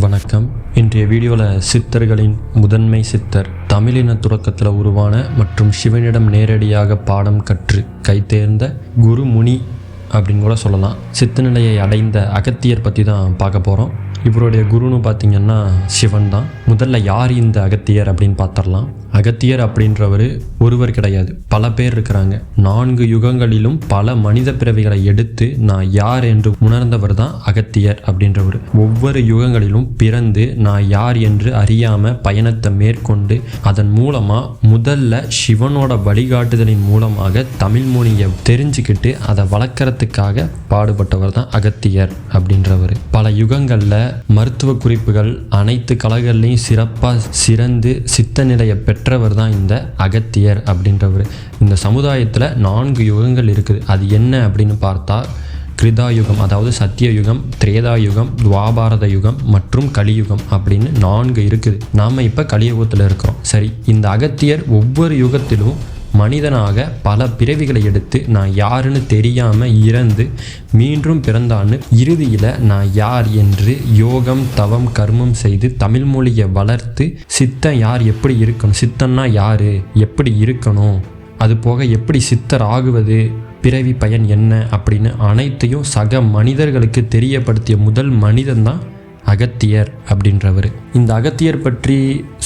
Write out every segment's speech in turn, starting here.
வணக்கம். இன்றைய வீடியோவில் சித்தர்களின் முதன்மை சித்தர், தமிழின துறக்கத்தில் உருவான மற்றும் சிவனிடம் நேரடியாக பாடம் கற்று கைதேர்ந்த குருமுனி அப்படின்னு கூட சொல்லலாம். சித்த நிலையை அடைந்த அகத்தியர் பற்றி தான் பார்க்க போகிறோம். இவருடைய குருன்னு பார்த்திங்கன்னா சிவன் தான். முதல்ல யார் இந்த அகத்தியர் அப்படின்னு பார்த்துடலாம். அகத்தியர் அப்படின்றவர் ஒருவர் கிடையாது, பல பேர் இருக்கிறாங்க. 4 யுகங்களிலும் பல மனித பிறவிகளை எடுத்து நான் யார் என்று உணர்ந்தவர் தான் அகத்தியர் அப்படின்றவர். ஒவ்வொரு யுகங்களிலும் பிறந்து நான் யார் என்று அறியாமல் பயணத்தை மேற்கொண்டு அதன் மூலமாக முதல்ல சிவனோட வழிகாட்டுதலின் மூலமாக தமிழ் மொழியை தெரிஞ்சுக்கிட்டு அதை வளர்க்குறதுக்காக பாடுபட்டவர் தான் அகத்தியர் அப்படின்றவர். பல யுகங்களில் மருத்துவ குறிப்புகள் அனைத்து கலைகள்லையும் சிறப்பாக சிறந்து சித்த நிலையை பெற்றவர் தான் இந்த அகத்தியர் அப்படின்றவர். இந்த சமுதாயத்தில் 4 யுகங்கள் இருக்குது. அது என்ன அப்படின்னு பார்த்தா கிருதாயுகம், அதாவது சத்தியயுகம், திரேதாயுகம், துவாபாரத யுகம் மற்றும் கலியுகம் அப்படின்னு 4 இருக்குது. நாம் இப்போ கலியுகத்தில் இருக்கிறோம். சரி, இந்த அகத்தியர் ஒவ்வொரு யுகத்திலும் மனிதனாக பல பிறவிகளை எடுத்து நான் யாருன்னு தெரியாமல் இறந்து மீண்டும் பிறந்தான்னு இறுதியில் நான் யார் என்று யோகம் தவம் கர்மம் செய்து தமிழ் மொழியை வளர்த்து சித்தன் யார், எப்படி இருக்கணும், சித்தன்னா யார், எப்படி இருக்கணும், அது போக எப்படி சித்தர் ஆகுவது, பிறவி பயன் என்ன அப்படின்னு அனைத்தையும் சக மனிதர்களுக்கு தெரியப்படுத்திய முதல் மனிதன் தான் அகத்தியர் அப்படின்றவர். இந்த அகத்தியர் பற்றி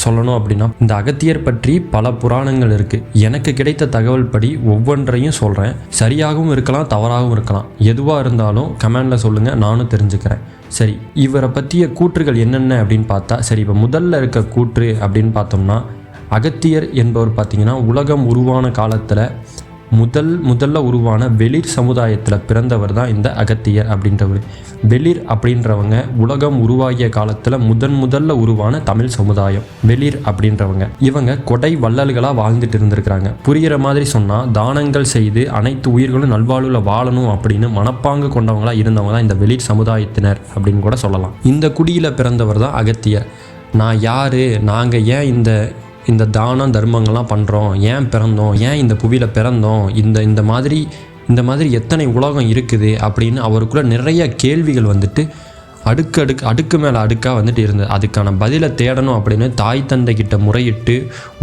சொல்லணும் அப்படின்னா, இந்த அகத்தியர் பற்றி பல புராணங்கள் இருக்குது. எனக்கு கிடைத்த தகவல் படி ஒவ்வொன்றையும் சொல்கிறேன். சரியாகவும் இருக்கலாம், தவறாகவும் இருக்கலாம். எதுவாக இருந்தாலும் கமெண்டில் சொல்லுங்கள், நானும் தெரிஞ்சுக்கிறேன். சரி, இவரை பற்றிய கூற்றுகள் என்னென்ன அப்படின்னு பார்த்தா, சரி இப்போ முதல்ல இருக்க கூற்று அப்படின்னு பார்த்தோம்னா, அகத்தியர் என்பவர் பார்த்திங்கன்னா உலகம் உருவான காலத்தில் முதல்ல உருவான வெளிர் சமுதாயத்தில் பிறந்தவர் தான் இந்த அகத்தியர் அப்படின்றவர். வெளிர் அப்படின்றவங்க உலகம் உருவாகிய காலத்தில் முதல்ல உருவான தமிழ் சமுதாயம் வெளிர் அப்படின்றவங்க. இவங்க கொடை வள்ளல்களாக வாழ்ந்துட்டு இருந்திருக்கிறாங்க. புரிகிற மாதிரி சொன்னால், தானங்கள் செய்து அனைத்து உயிர்களும் நல்வாழ்வில் வாழணும் அப்படின்னு மனப்பாங்கு கொண்டவங்களாக இருந்தவங்க தான் இந்த வெளிர் சமுதாயத்தினர் அப்படின்னு கூட சொல்லலாம். இந்த குடியில் பிறந்தவர் தான் அகத்தியர். நான் யார், நாங்கள் ஏன் இந்த தானம் தர்மங்கள்லாம் பண்ணுறோம், ஏன் பிறந்தோம், ஏன் இந்த புவியில் பிறந்தோம், இந்த மாதிரி எத்தனை உலகம் இருக்குது அப்படின்னு அவருக்குள்ளே நிறைய கேள்விகள் வந்துட்டு அடுக்கு மேலே அடுக்காக வந்துட்டு இருந்தது. அதுக்கான பதிலை தேடணும் அப்படின்னு தாய் தந்தை கிட்ட முறையிட்டு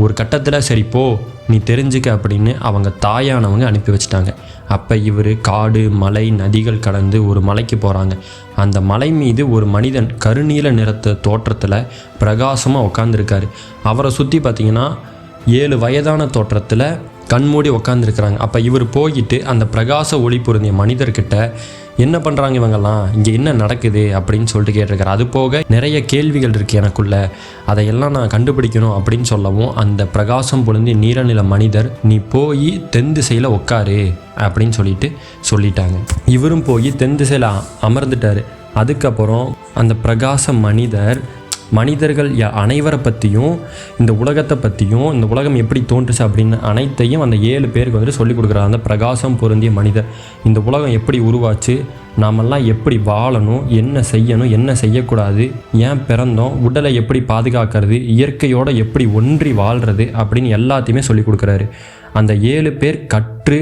ஒரு கட்டத்தில் சரி போ நீ தெரிஞ்சுக்க அப்படின்னு அவங்க தாயானவங்க அனுப்பி வச்சுட்டாங்க. அப்போ இவர் காடு மலை நதிகள் கடந்து ஒரு மலைக்கு போகிறாங்க. அந்த மலை மீது ஒரு மனிதன் கருநீல நிறத்த தோற்றத்தில் பிரகாசமாக உட்காந்துருக்காரு. அவரை சுற்றி பார்த்திங்கன்னா 7 வயதான தோற்றத்தில் கண்மூடி உக்காந்துருக்குறாங்க. அப்போ இவர் போயிட்டு அந்த பிரகாச ஒளி பொருந்திய மனிதர்கிட்ட என்ன பண்ணுறாங்க இவங்கெல்லாம், இங்கே என்ன நடக்குது அப்படின்னு சொல்லிட்டு கேட்டிருக்காரு. அது போக நிறைய கேள்விகள் இருக்குது எனக்குள்ள, அதையெல்லாம் நான் கண்டுபிடிக்கணும் அப்படின்னு சொல்லவும் அந்த பிரகாசம் பொருந்திய நீலநில மனிதர் நீ போய் தென் திசையில் உட்காரு அப்படின்னு சொல்லிட்டாங்க. இவரும் போய் தென் திசையில் அமர்ந்துட்டார். அதுக்கப்புறம் அந்த பிரகாச மனிதர்கள் அனைவரை பற்றியும் இந்த உலகத்தை பற்றியும் இந்த உலகம் எப்படி தோன்றுச்சு அப்படின்னு அனைத்தையும் அந்த 7 பேருக்கு வந்துட்டு சொல்லிக் கொடுக்குறாரு. அந்த பிரகாசம் பொருந்திய மனிதர் இந்த உலகம் எப்படி உருவாச்சு, நாமெல்லாம் எப்படி வாழணும், என்ன செய்யணும், என்ன செய்யக்கூடாது, ஏன் பிறந்தோம், உடலை எப்படி பாதுகாக்கிறது, இயற்கையோடு எப்படி ஒன்றி வாழ்கிறது அப்படின்னு எல்லாத்தையுமே சொல்லிக் கொடுக்குறாரு. அந்த 7 பேர் கற்று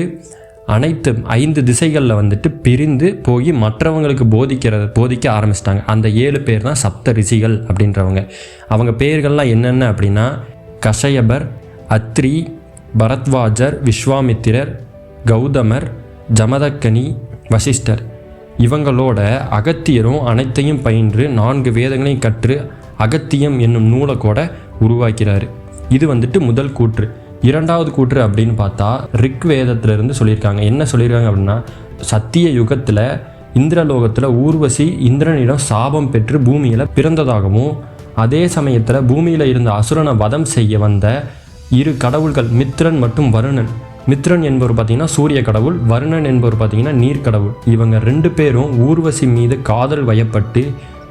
அனைத்து 5 திசைகளில் வந்துட்டு பிரிந்து போய் மற்றவங்களுக்கு போதிக்க ஆரம்பிச்சிட்டாங்க. அந்த 7 பேர் தான் சப்த ரிஷிகள் அப்படின்றவங்க. அவங்க பேர்கள்லாம் என்னென்ன அப்படின்னா கஷயபர், அத்ரி, பரத்வாஜர், விஸ்வாமித்திரர், கௌதமர், ஜமதக்கனி, வசிஷ்டர். இவங்களோட அகத்தியரும் அனைத்தையும் பயின்று 4 வேதங்களையும் கற்று அகத்தியம் என்னும் நூலை கூட உருவாக்கிறாரு. இது வந்துட்டு முதல் கூற்று. இரண்டாவது கூற்று அப்படின்னு பார்த்தா ரிக் வேதத்திலிருந்து சொல்லியிருக்காங்க. என்ன சொல்லியிருக்காங்க அப்படின்னா, சத்திய யுகத்தில் இந்திரலோகத்தில் ஊர்வசி இந்திரனிடம் சாபம் பெற்று பூமியில் பிறந்ததாகவும், அதே சமயத்தில் பூமியில் இருந்த அசுரனை வதம் செய்ய வந்த 2 கடவுள்கள் மித்ரன் மற்றும் வருணன். மித்ரன் என்பவர் பார்த்திங்கன்னா சூரிய கடவுள், வருணன் என்பவர் பார்த்திங்கன்னா நீர் கடவுள். இவங்க 2 பேரும் ஊர்வசி மீது காதல் வயப்பட்டு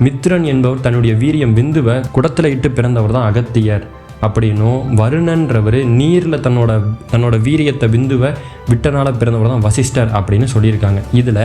மித்ரன் என்பவர் தன்னுடைய வீரியம் விந்துவை குடத்தில் இட்டு பிறந்தவர் தான் அகத்தியர் அப்படின்னும், வருணன்றவர் நீரில் தன்னோட வீரியத்தை விந்துவை விட்டனால பிறந்தவர் தான் வசிஷ்டர் அப்படின்னு சொல்லியிருக்காங்க. இதில்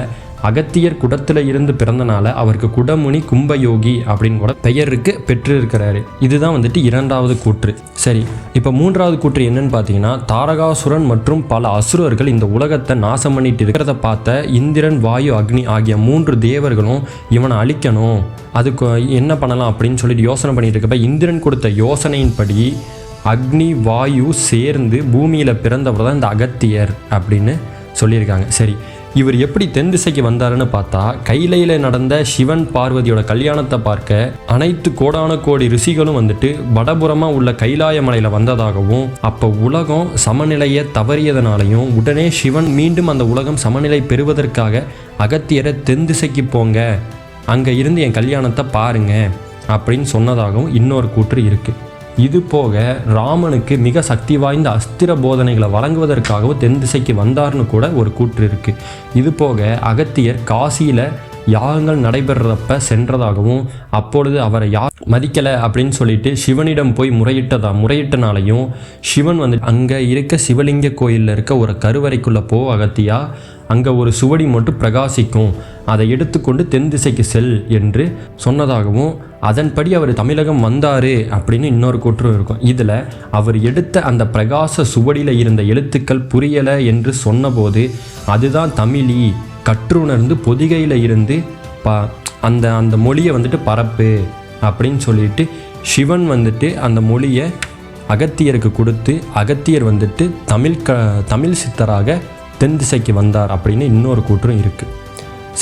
அகத்தியர் குடத்தில் இருந்து பிறந்தனால அவருக்கு குடமுனி கும்பயோகி அப்படின்னு கூட பெயருக்கு பெற்று இருக்கிறாரு. இதுதான் வந்துட்டு இரண்டாவது கூற்று. சரி, இப்போ மூன்றாவது கூற்று என்னன்னு பார்த்தீங்கன்னா, தாரகாசுரன் மற்றும் பல அசுரர்கள் இந்த உலகத்தை நாசம் பண்ணிட்டு இருக்கிறத பார்த்த இந்திரன், வாயு, அக்னி ஆகிய 3 தேவர்களும் இவனை அழிக்கணும், அதுக்கு என்ன பண்ணலாம் அப்படின்னு சொல்லிட்டு யோசனை பண்ணிட்டு இருக்கப்ப இந்திரன் கொடுத்த யோசனையின்படி அக்னி, வாயு சேர்ந்து பூமியில் பிறந்தவர் தான் இந்த அகத்தியர் அப்படின்னு சொல்லியிருக்காங்க. சரி, இவர் எப்படி தென் திசைக்கு வந்தாருன்னு பார்த்தா, கைலையில் நடந்த சிவன் பார்வதியோட கல்யாணத்தை பார்க்க அனைத்து கோடான கோடி ரிஷிகளும் வந்துட்டு வடபுறமாக உள்ள கைலாய மலையில் வந்ததாகவும், அப்போ உலகம் சமநிலையை தவறியதனாலையும் உடனே சிவன் மீண்டும் அந்த உலகம் சமநிலை பெறுவதற்காக அகத்தியரை தென் திசைக்கு போங்க, அங்கே இருந்து என் கல்யாணத்தை பாருங்க அப்படின்னு சொன்னதாகவும் இன்னொரு கூற்று இருக்குது. இது போக ராமனுக்கு மிக சக்தி வாய்ந்த அஸ்திர போதனைகளை வழங்குவதற்காகவும் தென் திசைக்கு வந்தார்னு கூட ஒரு கூற்று இருக்குது. இது போக அகத்தியர் காசியில் யாகங்கள் நடைபெறப்ப சென்றதாகவும், அப்பொழுது அவரை மதிக்கலை அப்படின்னு சொல்லிட்டு சிவனிடம் போய் முறையிட்டனாலையும் சிவன் வந்து அங்கே இருக்க சிவலிங்க கோயிலில் இருக்க ஒரு கருவறைக்குள்ளே அகத்தியா, அங்கே ஒரு சுவடி மட்டும் பிரகாசிக்கும், அதை எடுத்துக்கொண்டு தென் திசைக்கு செல் என்று சொன்னதாகவும், அதன்படி அவர் தமிழகம் வந்தார் அப்படின்னு இன்னொரு கூற்றும் இருக்கும். இதில் அவர் எடுத்த அந்த பிரகாச சுவடியில் இருந்த எழுத்துக்கள் புரியலை என்று சொன்னபோது, அதுதான் தமிழி, கற்றுணர்ந்து பொதிகையில் இருந்து அந்த மொழியை வந்துட்டு பரப்பு அப்படின்னு சொல்லிட்டு சிவன் வந்துட்டு அந்த மொழியை அகத்தியருக்கு கொடுத்து, அகத்தியர் வந்துட்டு தமிழ் சித்தராக தென் திசைக்கு வந்தார் அப்படின்னு இன்னொரு கூற்றும் இருக்குது.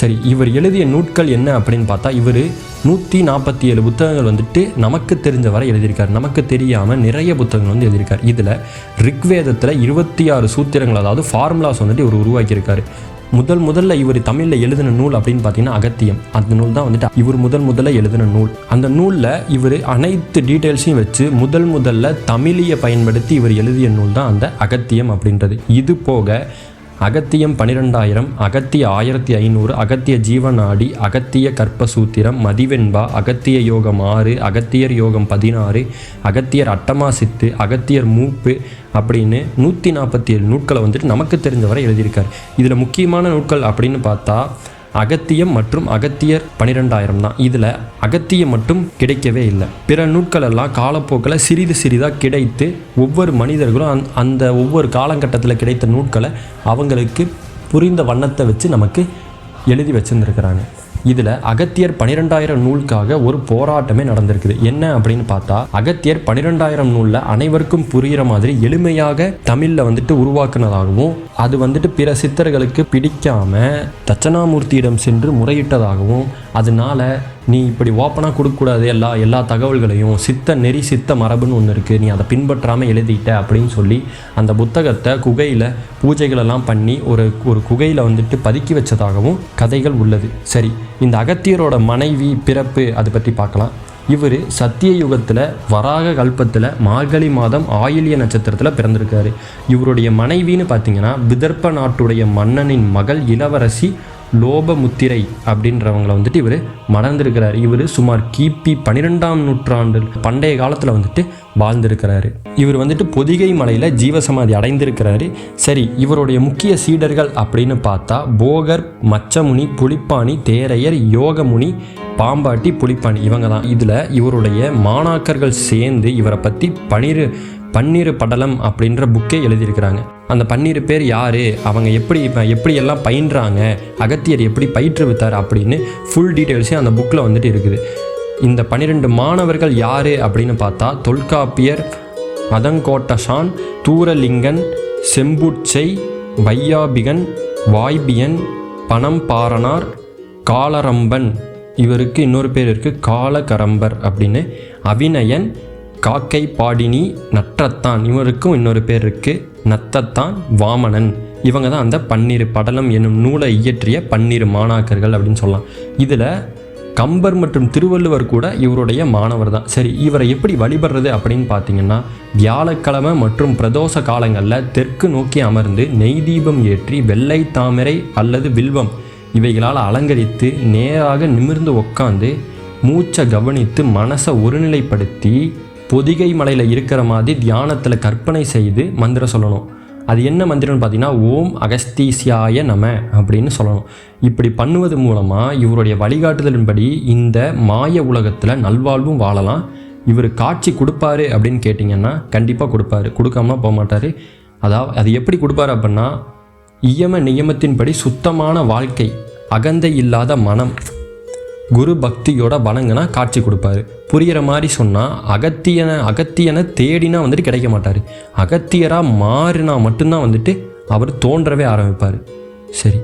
சரி, இவர் எழுதிய நூட்கள் என்ன அப்படின்னு பார்த்தா, இவர் 147 புத்தகங்கள் வந்துட்டு நமக்கு தெரிஞ்ச வரை எழுதியிருக்கார். நமக்கு தெரியாமல் நிறைய புத்தகங்கள் வந்து எழுதியிருக்கார். இதில் ரிக்வேதத்தில் 26 சூத்திரங்கள், அதாவது ஃபார்முலாஸ் வந்துட்டு இவர் உருவாக்கியிருக்காரு. முதல்ல இவர் தமிழில் எழுதின நூல் அப்படின்னு பார்த்தீங்கன்னா அகத்தியம். அந்த நூல் தான் வந்துட்டு இவர் முதல்ல எழுதின நூல். அந்த நூலில் இவர் அனைத்து டீட்டெயில்ஸையும் வச்சு முதல்ல தமிழியை பயன்படுத்தி இவர் எழுதிய நூல் தான் அந்த அகத்தியம் அப்படின்றது. இது போக அகத்தியம் 12,000, அகத்திய 1500, அகத்திய ஜீவநாடி, அகத்திய கற்பசூத்திரம், மதிவெண்பா, அகத்திய யோகம் 6, அகத்தியர் யோகம் 16, அகத்தியர் அட்டமாசித்து, அகத்தியர் மூப்பு அப்படின்னு 147 நூட்களை வந்துட்டு நமக்கு தெரிஞ்சவரை எழுதியிருக்கார். இதில் முக்கியமான நூட்கள் அப்படின்னு பார்த்தா அகத்தியம் மற்றும் அகத்தியர் 12,000 தான். இதில் அகத்தியம் மட்டும் கிடைக்கவே இல்லை. பிற நூட்கள் எல்லாம் காலப்போக்கில் சிறிதாக கிடைத்து ஒவ்வொரு மனிதர்களும் அந்த ஒவ்வொரு காலகட்டத்தில் கிடைத்த நூட்களை அவங்களுக்கு புரிந்த வண்ணத்தை வச்சு நமக்கு எழுதி வச்சுருந்துருக்கிறாங்க. இதில் அகத்தியர் 12,000 நூலுக்காக ஒரு போராட்டமே நடந்திருக்குது. என்ன அப்படின்னு பார்த்தா, அகத்தியர் 12,000 நூலில் அனைவருக்கும் புரிகிற மாதிரி எளிமையாக தமிழில் வந்துட்டு உருவாக்குனதாகவும், அது வந்துட்டு பிற சித்தர்களுக்கு பிடிக்காம தட்சணாமூர்த்தியிடம் சென்று முறையிட்டதாகவும், அதனால நீ இப்படி ஓப்பனாக கொடுக்கக்கூடாது எல்லா தகவல்களையும், சித்த நெறி சித்த மரபுன்னு ஒன்று இருக்குது, நீ அதை பின்பற்றாமல் எழுதிட்ட அப்படின்னு சொல்லி அந்த புத்தகத்தை குகையில் பூஜைகளெல்லாம் பண்ணி ஒரு குகையில் வந்துட்டு பதுக்கி வச்சதாகவும் கதைகள் உள்ளது. சரி, இந்த அகத்தியரோட மனைவி பிறப்பு அதை பற்றி பார்க்கலாம். இவர் சத்திய யுகத்தில் வராக கல்பத்தில் மார்கழி மாதம் ஆயில்ய நட்சத்திரத்தில் பிறந்திருக்காரு. இவருடைய மனைவின்னு பார்த்தீங்கன்னா விதர்ப்ப நாட்டுடைய மன்னனின் மகள் இளவரசி லோபமுத்திரை அப்படின்றவங்களை வந்துட்டு இவர் மணந்திருக்கிறார். இவர் சுமார் கிபி 12ஆம் நூற்றாண்டு பண்டைய காலத்தில் வந்துட்டு வாழ்ந்திருக்கிறாரு. இவர் வந்துட்டு பொதிகை மலையில் ஜீவசமாதி அடைந்திருக்கிறாரு. சரி, இவருடைய முக்கிய சீடர்கள் அப்படின்னு பார்த்தா போகர், மச்சமுனி, புலிப்பாணி, தேரையர், யோகமுனி, பாம்பாட்டி, புலிப்பாணி இவங்க தான். இதில் இவருடைய மாணாக்கர்கள் சேர்ந்து இவரை பற்றி பன்னிரு படலம் அப்படின்ற புக்கே எழுதியிருக்கிறாங்க. அந்த 12 பேர் யார், அவங்க எப்படியெல்லாம் பயின்றாங்க, அகத்தியர் எப்படி பயிற்றுவித்தார் அப்படின்னு ஃபுல் டீட்டெயில்ஸே அந்த புக்கில் வந்துட்டு இருக்குது. இந்த 12 மாணவர்கள் யார் அப்படின்னு பார்த்தா தொல்காப்பியர், அதங்கோட்டசான், தூரலிங்கன், செம்புட்சை, வையாபிகன், வாய்பியன், பணம்பாரனார், காலரம்பன், இவருக்கு இன்னொரு பேர் இருக்குது காலகரம்பர் அப்படின்னு, அவிநயன், காக்கை பாடினி, நற்றத்தான், இவருக்கும் இன்னொரு பேர் இருக்குது நத்தத்தான், வாமனன். இவங்க தான் அந்த 12 படலம் என்னும் நூலை இயற்றிய 12 மாணாக்கர்கள் அப்படின்னு சொல்லலாம். இதில் கம்பர் மற்றும் திருவள்ளுவர் கூட இவருடைய மாணவர் தான். சரி, இவரை எப்படி வழிபடுறது அப்படின்னு பார்த்தீங்கன்னா, வியாழக்கிழமை மற்றும் பிரதோஷ காலங்களில் தெற்கு நோக்கி அமர்ந்து நெய் தீபம் ஏற்றி வெள்ளை தாமரை அல்லது வில்வம் இவைகளால் அலங்கரித்து நேராக நிமிர்ந்து உட்காந்து மூச்சை கவனித்து மனசை ஒருநிலைப்படுத்தி பொதிகை மலையில் இருக்கிற மாதிரி தியானத்தில் கற்பனை செய்து மந்திரம் சொல்லணும். அது என்ன மந்திரம்னு பார்த்தீங்கன்னா ஓம் அகஸ்தீசியாய நம அப்படின்னு சொல்லணும். இப்படி பண்ணுவது மூலமாக இவருடைய வழிகாட்டுதலின்படி இந்த மாய உலகத்தில் நல்வாழ்வும் வாழலாம். இவர் காட்சி கொடுப்பாரு அப்படின்னு கேட்டிங்கன்னா கண்டிப்பாக கொடுப்பாரு, கொடுக்காமலாம் போக மாட்டார். அது எப்படி கொடுப்பாரு அப்படின்னா, நியமத்தின்படி சுத்தமான வாழ்க்கை, அகந்தை இல்லாத மனம், குரு பக்தியோட வணங்கினா காட்சி கொடுப்பாரு. புரிகிற மாதிரி சொன்னால் அகத்தியனை தேடினா வந்துட்டு கிடைக்க மாட்டார். அகத்தியராக மாறினா மட்டும்தான் வந்துட்டு அவர் தோன்றவே ஆரம்பிப்பார். சரி,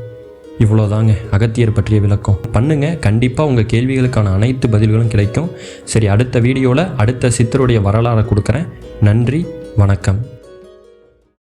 இவ்வளோதாங்க அகத்தியர் பற்றிய விளக்கம். பண்ணுங்கள், கண்டிப்பாக உங்கள் கேள்விகளுக்கான அனைத்து பதில்களும் கிடைக்கும். சரி, அடுத்த வீடியோவில் அடுத்த சித்தருடைய வரலாறை கொடுக்குறேன். நன்றி, வணக்கம்.